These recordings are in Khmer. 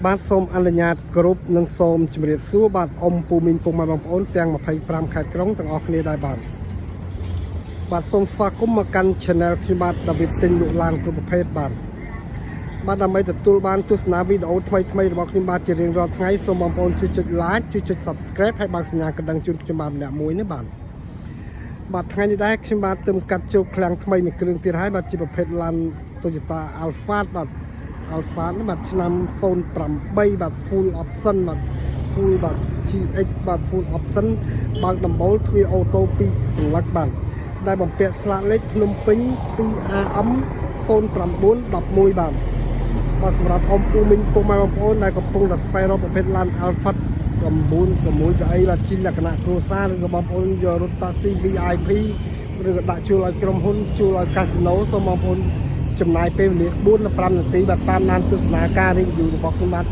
បាទសូមអនុញ្ញាតគ្រប់និងសូមជម្រាបសួរបាទអ៊ំពូមីងពុកម៉ែបងប្អូនទាំង25ខេត្តក្រុងទាំងអស់គ្នាដែរបាទសូមស្វាគមន៍មកកាន់ Channel ខ្ញុំបាទដាវីតទិញលក់ឡានគ្រប់ប្រភេទបាទដើម្បីទទួលបានទស្សនាវីដេអូថ្មីៗរបស់ខ្ញុំបាទជារៀងរាល់ថ្ងៃសូមបងប្អូនជួយចុច Like ជួយចុច Subscribe ហើយបើកសញ្ញាកណ្ដឹងជូនខ្ញុំបាទម្នាក់មួយនេះបាទថ្ងៃនេះដែរខ្ញុំបាទទើបកាត់ជោគឃ្លាំងថ្មីមួយគ្រឿងទៀតហើយបាទជាប្រភេទឡាន Toyota Alphard បាទ Alphard នេះបាទឆ្នាំ08បាទ full option បាទ full បាទ GX បាទ full option បើកដំបូលទ្វារអូតូ2សន្លឹកបាទដែលបំពាក់ស្លាកលេខភ្នំពេញ 2AM 0911បាទសម្រាប់អ៊ំពូមីងពុកម៉ែបងប្អូនដែលកំពុងតែស្វែងរកប្រភេទឡាន Alphard 9 6កៅអីបាទជាលក្ខណៈគ្រួសារឬក៏បងប្អូនយករថ taxi VIP ឬក៏ដាក់ជួលឲ្យក្រុមហ៊ុនជួលឲ្យកាស៊ីណូសូមបងប្អូនចំណាយពេលវេលា4ដល់5នាទីបាទតាមដានទស្សនាការ review របស់ខ្ញុំបាទ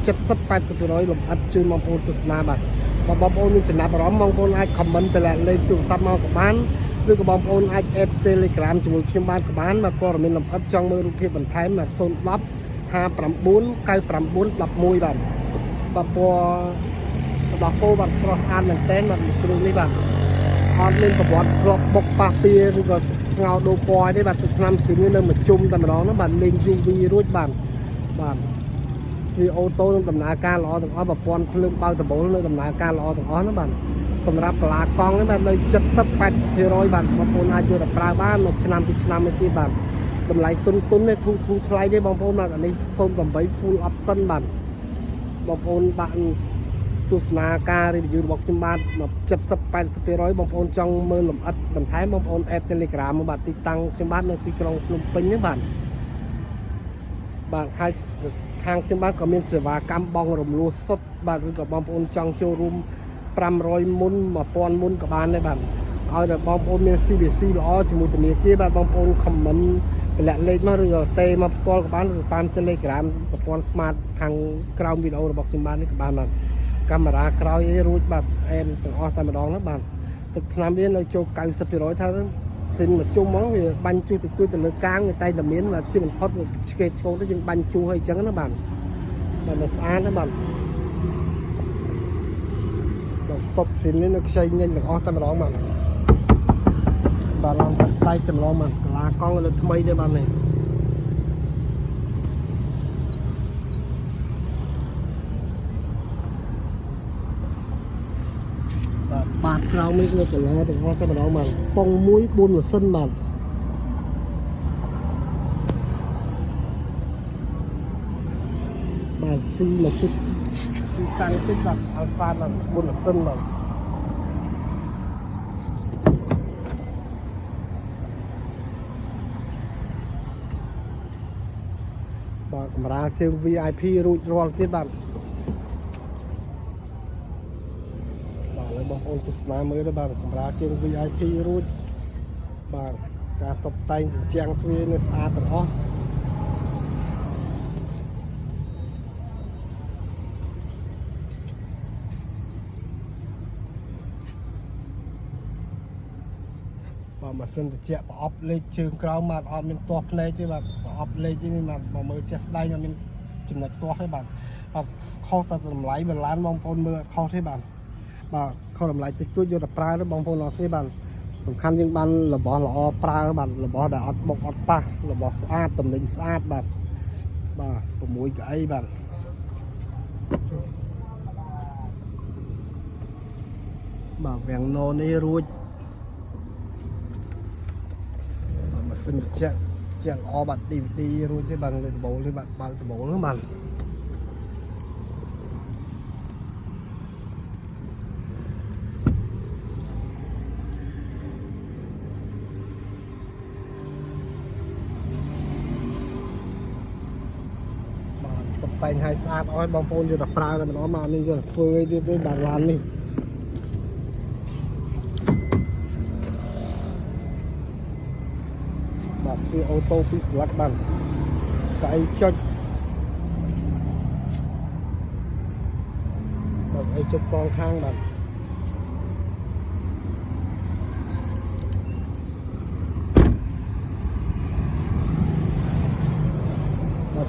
70-80% លម្អិតជូនបងប្អូនទស្សនាបាទបងប្អូនមានចំណាប់អារម្មណ៍បងប្អូនអាច comment ទៅលេខទូរស័ព្ទមកក៏បានឬក៏បងប្អូនអាច add Telegram ជាមួយខ្ញុំបានក៏បានបាទព័ត៌មានលម្អិតចង់មើលរូបភាពបន្ថែមបាទ010 59 99 11បាទបាទពណ៌របស់គោបាទស្រស់ស្អាតមែនទែនបាទគ្រឿងនេះបាទអត់មានប្រវត្តិគ្រាប់បុកប៉ះពៀឬក៏ស្ងោដូរពណ៌ទេបាទទឹកថ្នាំស៊ីននៅមួយជុំតែម្ដងហ្នឹងបាទលេង UV រួចបាទវាអូតូនឹងដំណើរការល្អទាំងអស់ប្រព័ន្ធភ្លើងបើកដំបូលនៅដំណើរការល្អទាំងអស់ហ្នឹងបាទសម្រាប់កាឡាកង់ហ្នឹងបាទនៅ 70-80% បាទបងប្អូនអាចយកទៅប្រើបានមួយឆ្នាំពីរឆ្នាំទៀតបាទតម្លៃទុននេះធូរថ្លៃទេបងប្អូនបាទអានេះ08 full option បាទបងប្អូនបាក់ទស្សនាការ review របស់ខ្ញុំបាទ 70-80% បងប្អូនចង់មើលលម្អិតបន្ថែមបងប្អូន add Telegram មកបាទទីតាំងខ្ញុំបាទនៅទីក្រុងភ្នំពេញហ្នឹងបាទហើយខាងខ្ញុំបាទក៏មានសេវាកម្មបង់រំលោះសុទ្ធបាទឬក៏បងប្អូនចង់ចូលរួម500មុន1000មុនក៏បានដែរបាទឲ្យតែបងប្អូនមាន CVC ល្អជាមួយធនាគារបាទបងប្អូន comment តម្លាក់លេខមកឬក៏ទេមកផ្ទាល់ក៏បានឬតាម Telegram ប្រព័ន្ធ Smart ខាងក្រោមវីដេអូរបស់ខ្ញុំបាទនេះក៏បានបាទកាមេរ៉ាក្រោយអីរួចបាទអែមទាំងអស់តែម្ដងហ្នឹងបាទទឹកថ្នាំវានៅចូល 90% ថាសិនមកជុំហ្មងវាបាញ់ជួសទៅលើកាងវាតែតែមានបាទជាបំផុតឆ្កេតឆ្កូនទៅយើងបាញ់ជួសឲ្យអញ្ចឹងណាបាទស្អាតណាបាទស្តុបសិននេះនៅខ្ចីញញទាំងអស់តែម្ដងបាទឡងទឹកដៃចម្លងបាទកាឡាកង់លើថ្មីទេបាទនេះបាទក្រោមនេះវាកន្លែទាំងអស់តែម្ដងបាទប៉ុង1 4ម៉ាស៊ីនបាទស៊ីម៉ាស៊ីនស៊ីសាំងតិចបាទ Alpha បាទ4ម៉ាស៊ីនបាទកាមេរ៉ាជើង VIP រួចរាល់ទៀតបាទបងប្អូនទស្សនាមើលទៅបាទកាមេរ៉ាជើង VIP រួចបាទការតុបតែងជញ្ជាំងទ្វារនេះស្អាតទាំងអស់បាទម៉ាស៊ីនត្រជាក់ប្រអប់លេខជើងក្រោមបាទអត់មានទាស់ភ្នែកទេបាទប្រអប់លេខនេះបាទមកមើលចេះស្ដែងអត់មានចំណុចទាស់ទេបាទខុសតែតម្លៃបន្លានបងប្អូនមើលអត់ខុសទេបាទខុសតម្លៃតិចតួចយកទៅប្រើទៅបងប្អូនអរគ្នាបាទសំខាន់យើងបានរបស់ល្អប្រើបាទរបស់ដែលអត់បុកអត់ប៉ះរបស់ស្អាតតំណែងស្អាតបាទ6កៅអីបាទវាំងណូនេះរួចម៉ាស៊ីនត្រជាក់ល្អបាទ DVD រួចទេបាទលើដបូលនេះបាទបើកដបូលហ្នឹងបាទតែងឲ្យស្អាតអស់បងប្អូនយកទៅប្រើតែម្ដងមកនេះយកទៅធ្វើអីទៀតទេបាទឡាននេះបាទវាអូតូពីស្លាកបាទតែអីចុចបាទអីចុចសងខាងបាទ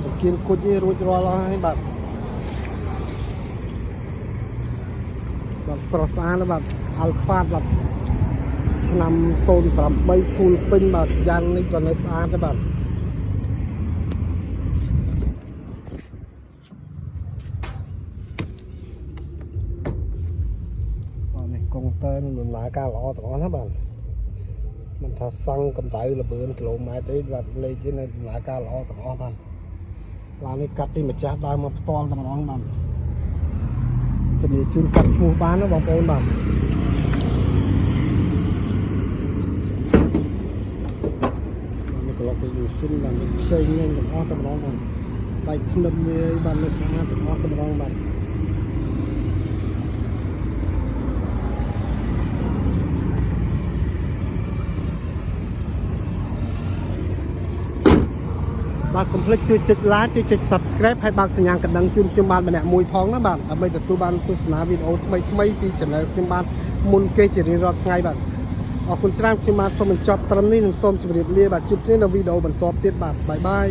ចង្កៀងគុជនេះរួចរាល់ហើយបាទ បាទស្រស់ស្អាតណាស់បាទ Alpha បាទឆ្នាំ08 full ពេញបាទយ៉ាងនេះក៏នៅស្អាតដែរបាទនេះកុងទ័រនឹងដំណើរការល្អទាំងអស់ណាបាទមិនថាសង់កម្ដៅល្បឿនគីឡូម៉ែត្រទេបាទលេខទេនៅដំណើរការល្អទាំងអស់បាទឡាននេះកាត់ពីម្ចាស់ដើមមកផ្ទាល់តែម្ដងបាទជំនាញជូនកាត់ឈ្មោះបានណាបងប្អូនបាទនេះក៏លោកពីយូស៊ីនបាទខ្ចីញ៉ាំទាំងអស់តែម្ដងបាទដៃធ្នឹមវាបាទនៅស្អាតទាំងអស់តែម្ដងបាទបាទកុំភ្លេចជួយចុច like ជួយចុច subscribe ហើយបើកសញ្ញាកណ្ដឹងជូនខ្ញុំបានម្នាក់មួយផងណាបាទដើម្បីទទួលបានទស្សនាវីដេអូថ្មីៗពី channel ខ្ញុំបាទមុនគេជារៀងរាល់ថ្ងៃបាទអរគុណច្រើនខ្ញុំបាទសូមបញ្ចប់ត្រឹមនេះនិងសូមជម្រាបលាបាទជួបគ្នានៅវីដេអូបន្តទៀតបាទបាយបាយ